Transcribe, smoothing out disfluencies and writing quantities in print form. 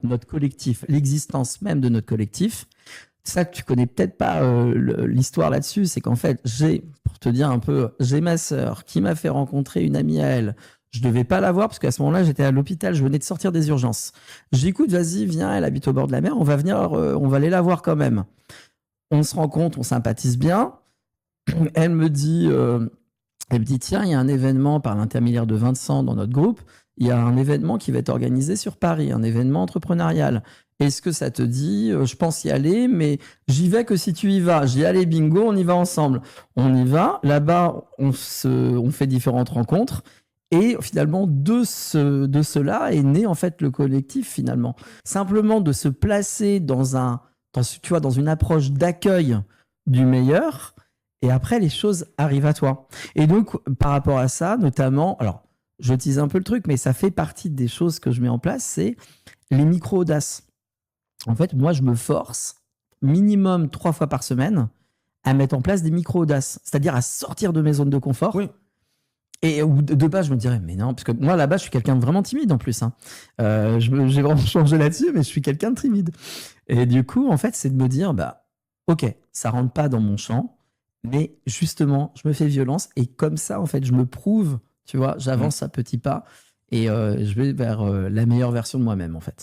notre collectif, l'existence même de notre collectif. Ça, tu connais peut-être pas l'histoire là-dessus, c'est qu'en fait, pour te dire un peu, j'ai ma sœur qui m'a fait rencontrer une amie à elle. Je devais pas la voir parce qu'à ce moment-là, j'étais à l'hôpital, je venais de sortir des urgences. Je dis, écoute, vas-y, viens, elle habite au bord de la mer, on va venir, on va aller la voir quand même. On se rencontre, on sympathise bien. Elle me dit, tiens, il y a un événement par l'intermédiaire de Vincent dans notre groupe. Il y a un événement qui va être organisé sur Paris, un événement entrepreneurial. Est-ce que ça te dit? Je pense y aller, mais j'y vais que si tu y vas. J'y allais, bingo, on y va ensemble. On y va. Là-bas, on fait différentes rencontres. Et finalement, de cela est né en fait le collectif finalement. Simplement de se placer tu vois, dans une approche d'accueil du meilleur. Et après, les choses arrivent à toi. Et donc, par rapport à ça, notamment, alors, je tease un peu le truc, mais ça fait partie des choses que je mets en place, c'est les micro-audaces. En fait, moi, je me force minimum 3 fois par semaine à mettre en place des micro-audaces, c'est-à-dire à sortir de mes zones de confort. Oui. Et de base, je me dirais, mais non, parce que moi, là-bas, je suis quelqu'un de vraiment timide en plus. Hein. J'ai vraiment changé là-dessus, mais je suis quelqu'un de timide. Et du coup, en fait, c'est de me dire, bah, ok, ça rentre pas dans mon champ, mais justement, je me fais violence et comme ça, en fait, je me prouve, tu vois, j'avance à petits pas et je vais vers la meilleure version de moi-même, en fait.